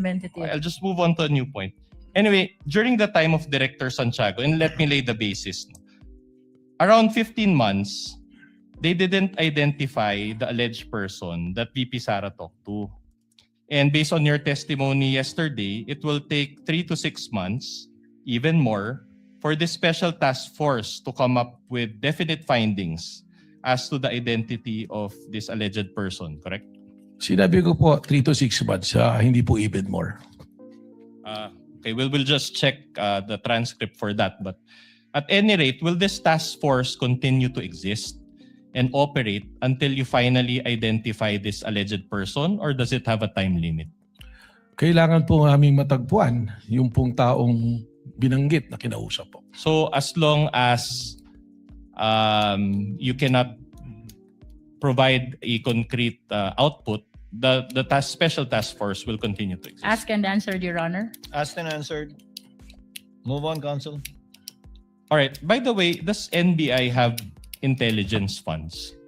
preventative. I'll just move on to a new point. Anyway, during the time of Director Santiago, and let me lay the basis. Around 15 months, they didn't identify the alleged person that VP Sara talked to. And based on your testimony yesterday, it will take 3 to 6 months, even more, for this special task force to come up with definite findings as to the identity of this alleged person, correct? Sinabi ko po 3 to 6 months, hindi po even more. Okay, we'll just check the transcript for that. But at any rate, will this task force continue to exist and operate until you finally identify this alleged person, or does it have a time limit? Kailangan po aming matagpuan yung pong taong binanggit na kinausap po. So as long as you cannot provide a concrete output, the special task force will continue to exist. Asked and answered, Your Honor. Asked and answered. Move on, Counsel. All right. By the way, does NBI have intelligence funds?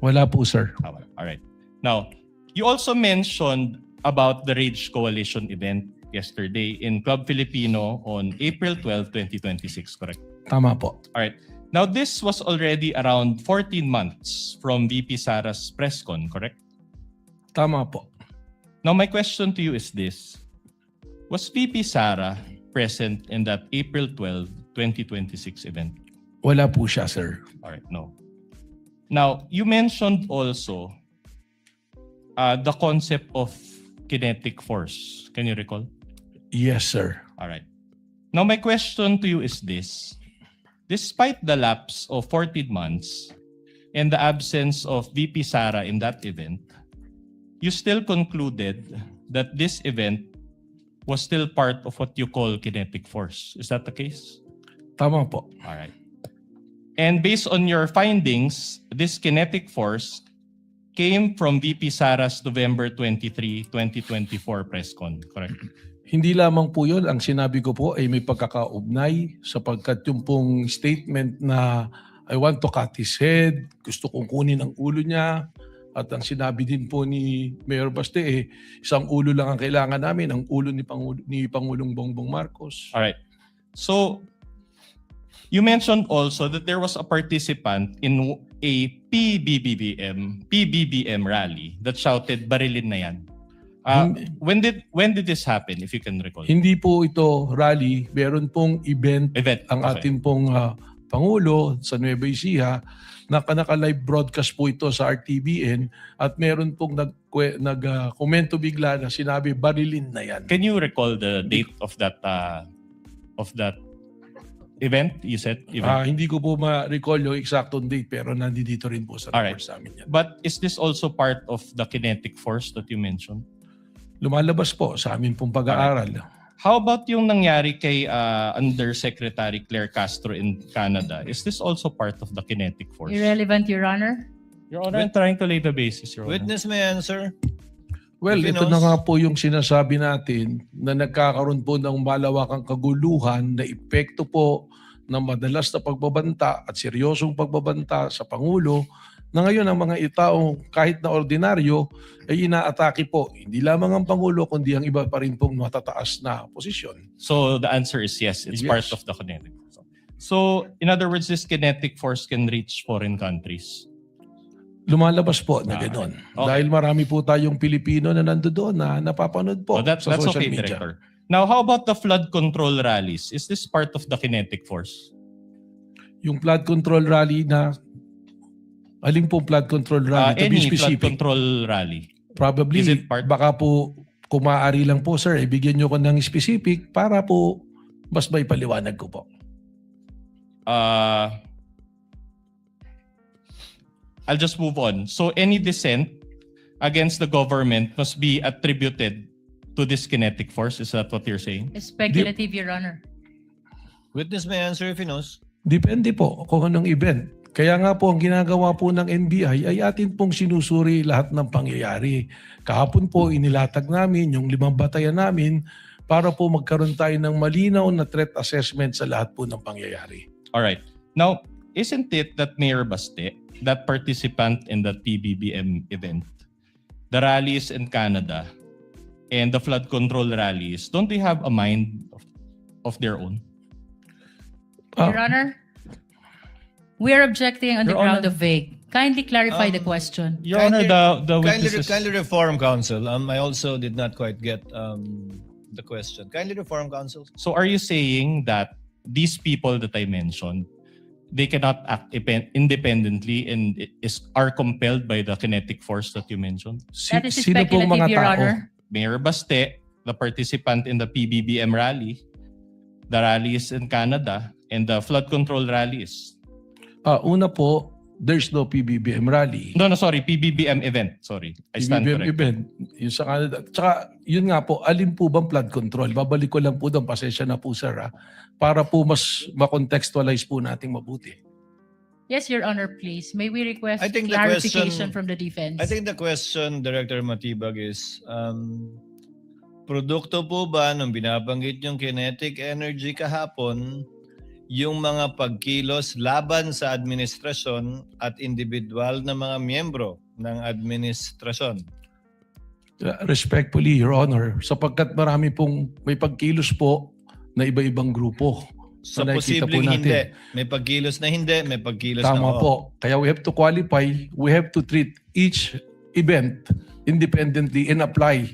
Wala po, sir. All right. Now, you also mentioned about the Rage Coalition event yesterday in Club Filipino on April 12, 2026, correct? Tama po. All right. Now, this was already around 14 months from VP Sara's press con, correct? Tama po. Now, my question to you is this. Was VP Sara present in that April 12, 2026 event? Wala po siya, sir. All right, no. Now, you mentioned also the concept of kinetic force. Can you recall? Yes, sir. All right. Now, my question to you is this. Despite the lapse of 14 months and the absence of VP Sara in that event, you still concluded that this event was still part of what you call kinetic force. Is that the case? Tama po. All right. And based on your findings, this kinetic force came from VP Sara's November 23, 2024 press con, correct? Hindi lamang po yun. Ang sinabi ko po ay may pagkakaugnay sapagkat yung pong statement na I want to cut his head, gusto kong kunin ang ulo niya, at ang sinabi din po ni Mayor Baste, isang ulo lang ang kailangan namin, ang ulo ni Pangulong Bongbong Marcos. All right. So, you mentioned also that there was a participant in a PBBM rally that shouted, "Barilin na yan." When did this happen, if you can recall? Hindi po ito rally, meron pong event ang okay. ating pong Pangulo sa Nueva Ecija. Naka-live broadcast po ito sa RTBN at meron pong nag-komento bigla na sinabi, "Barilin na yan." Can you recall the date of that event? You said event. Hindi ko po ma-recall yung exact date pero nandito rin po sa report sa amin yan. But is this also part of the kinetic force that you mentioned? Lumalabas po sa amin pong pag-aaral. How about yung nangyari kay Undersecretary Claire Castro in Canada? Is this also part of the kinetic force? Irrelevant, Your Honor. Your Honor, I'm trying to lay the basis, Your Honor. Witness may answer. Well, If he ito na knows. nga po yung sinasabi natin na nagkakaroon po ng malawakang kaguluhan na epekto po ng madalas na pagbabanta at seryosong pagbabanta sa Pangulo na ngayon ang mga itaong kahit na ordinaryo ay inaatake po. Hindi lamang ang Pangulo kundi ang iba pa rin pong matataas na posisyon. So the answer is yes, it's Yes. part of the kinetic force. So in other words, this kinetic force can reach foreign countries. Lumalabas po na gano'n. Okay. Dahil marami po tayong Pilipino na nandoon na napapanood po That's sa social okay, media. Director. Now, how about the flood control rallies? Is this part of the kinetic force? Yung flood control rally na, aling pong flood control rally? To be Any flood specific. control rally? Probably, Is it part- baka po, kung maaari lang po sir, ibigyan nyo ko ng specific para po mas may paliwanag ko po. I'll just move on. So any dissent against the government must be attributed to this kinetic force. Is that what you're saying? Speculative, Your Honor. Witness may answer if he knows. Depende po kung anong event. Kaya nga po ang ginagawa po ng NBI ay atin pong sinusuri lahat ng pangyayari. Kahapon po inilatag namin yung 5 batayan namin para po magkaroon tayo ng malinaw na threat assessment sa lahat po ng pangyayari. All right. Now, isn't it that Mayor Baste, that participant in the PBBM event, the rallies in Canada, and the flood control rallies, don't they have a mind of their own? Ah, Your Honor, we are objecting on the Your ground Honor. of vague. Kindly clarify the Um, question. Your Honor, the witnesses... Kindly reform, counsel. I also did not quite get the question. Kindly reform, counsel. So are you saying that these people that I mentioned, they cannot act independently and are compelled by the kinetic force that you mentioned? That is sino pong mga speculative, Your tao? Honor. Mayor Baste, the participant in the PBBM rally, the rallies in Canada, and the flood control rallies. Una po, there's no PBBM rally. No, sorry, PBBM event. Sorry, I stand PBBM corrected. event, yung sa Canada. Tsaka, yun nga po, alin po bang flood control? Babalik ko lang po doon, pasensya na po sir, para po mas makontextualize po nating mabuti. Yes, Your Honor, please. May we request I think the clarification question- from the defense? I think the question, Director Matibag, is produkto po ba ng binabanggit yung kinetic energy kahapon yung mga pagkilos laban sa administrasyon at individual na mga miyembro ng administrasyon? Respectfully, Your Honor, sapagkat marami pong may pagkilos po na iba-ibang grupo. So Na nakikita po posibleng natin. hindi. May pagkilos na hindi, may pagkilos na Tama oo. po. Kaya we have to qualify, we have to treat each event independently and apply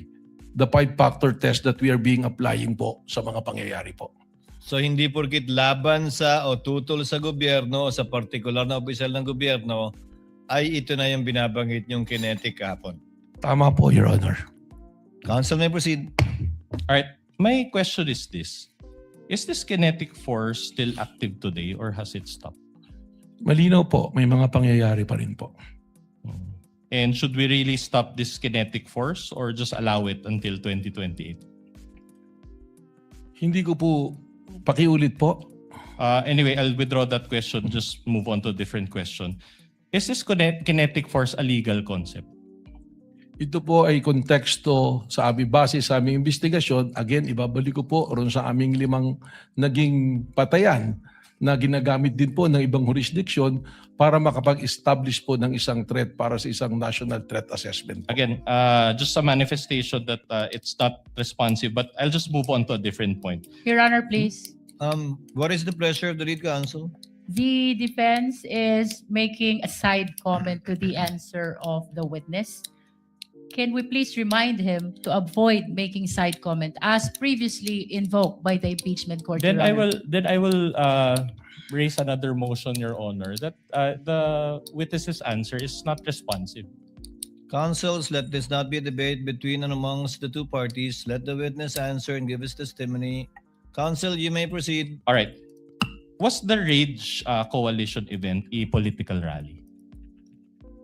the 5-factor test that we are being applying po sa mga pangyayari po. So hindi porkit laban sa o tutol sa gobyerno o sa partikular na opisyal ng gobyerno ay ito na yung binabanggit yung kinetic kahapon. Tama po, Your Honor. Counsel may proceed. All right, my question is this. Is this kinetic force still active today or has it stopped? Malinaw po, may mga pangyayari pa rin po. And should we really stop this kinetic force or just allow it until 2028? Hindi ko po, pakiulit po. Anyway, I'll withdraw that question. Just move on to a different question. Is this kinetic force a legal concept? Ito po ay konteksto sa aming base sa aming investigasyon. Again, ibabalik ko po ron sa aming 5 naging patayan na ginagamit din po ng ibang jurisdiction para makapag-establish po ng isang threat para sa isang national threat assessment. Again, just a manifestation that it's not responsive, but I'll just move on to a different point. Your Honor, please. What is the pleasure of the lead counsel? The defense is making a side comment to the answer of the witness. Can we please remind him to avoid making side comment as previously invoked by the impeachment court? Then Your I Honor? will raise another motion, Your Honor, that the witness's answer is not responsive. Counsels, let this not be a debate between and amongst the two parties. Let the witness answer and give his testimony. Counsel, you may proceed. All right. Was the Rage Coalition event a political rally?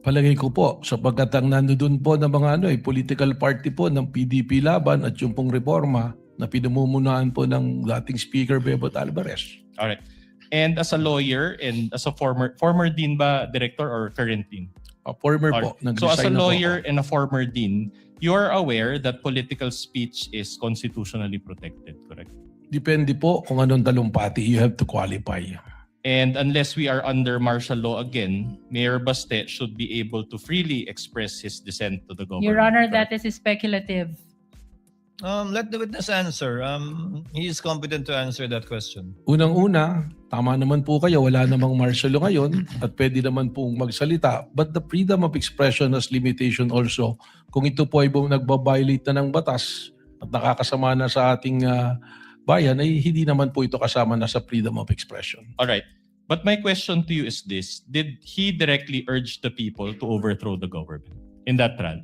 Palagay ko po, sapagkat ang nandoon po ng mga political party po ng PDP laban at yung pong reforma na pinamumunuan po ng dating Speaker Bebot Alvarez. All right. And as a lawyer and as a former dean ba, director or current dean? Former All po. right. So as nag-resign na a po lawyer ako. and a former dean, you are aware that political speech is constitutionally protected, correct? Depende po kung anong talumpati. You have to qualify. And unless we are under martial law again, Mayor Baste should be able to freely express his dissent to the government. Your Honor, correct? that is speculative. Let the witness answer. He is competent to answer that question. Unang-una, tama naman po kayo, wala namang martial law ngayon at pwede naman pong magsalita. But the freedom of expression has limitation also. Kung ito po ay nagbabiolate na ng batas at nakakasama na sa ating bayan, ay hindi naman po ito kasama na sa freedom of expression. All right. But my question to you is this. Did he directly urge the people to overthrow the government in that rally?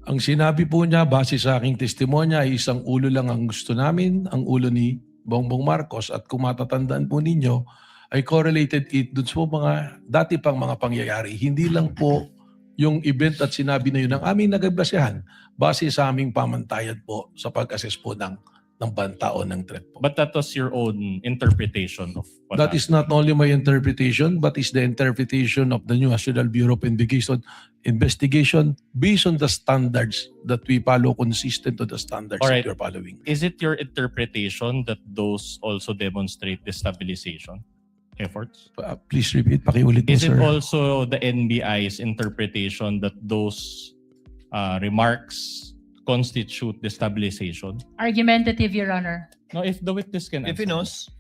Ang sinabi po niya, base sa aking testimonya, ay isang ulo lang ang gusto namin, ang ulo ni Bongbong Marcos. At kung matatandaan po ninyo, ay correlated it dun sa mga dati pang mga pangyayari. Hindi lang po yung event at sinabi na yun ang aming nagablasehan base sa aming pamantayan po sa pag-assess po ng banta o ng threat po. But that was your own interpretation of what That happened. is not only my interpretation, but is the interpretation of the new National Bureau of Investigation based on the standards that we follow, consistent to the standards Alright. that we're following. Is it your interpretation that those also demonstrate destabilization efforts? Please repeat, pakiulit mo, Is it sir. also the NBI's interpretation that those remarks constitute destabilization? Argumentative, Your Honor. No, if the witness can If he answer. knows.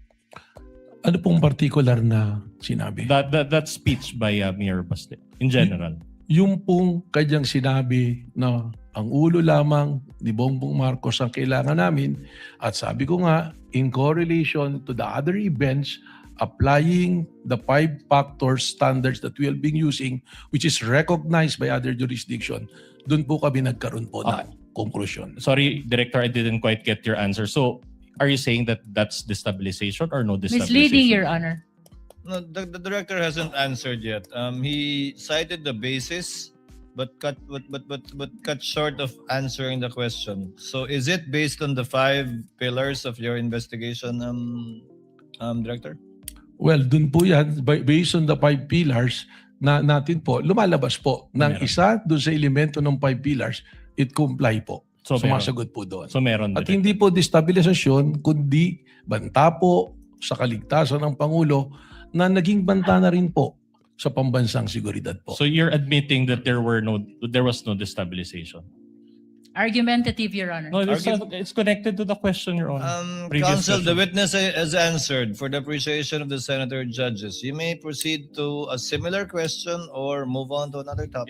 Ano pong particular na sinabi? That speech by Mayor Baste in general. Yung pong kanyang sinabi na ang ulo lamang ni Bongbong Marcos ang kailangan namin, at sabi ko nga, in correlation to the other events, applying the 5-factor standards that we have been using, which is recognized by other jurisdiction, doon po kami nagkaroon po ng conclusion. Sorry, Director, I didn't quite get your answer. So, are you saying that that's destabilization or no destabilization? Misleading, Your Honor. No, the director hasn't answered yet. He cited the basis, but cut short of answering the question. So, is it based on the 5 pillars of your investigation, Director? Well, dun po yan, based on the 5 pillars na natin po, lumalabas po ng Meron. isa dun sa elemento ng 5 pillars, it comply po. So, meron. Sumasagot po doon. So, meron. At Director. hindi po destabilisasyon, kundi banta po sa kaligtasan ng Pangulo na naging banta na rin po sa pambansang seguridad po. So, you're admitting that there was no destabilization? Argumentative, Your Honor. No, it's connected to the question, Your Honor. Previous Counsel, the session. witness has answered for the appreciation of the senator judges. You may proceed to a similar question or move on to another topic.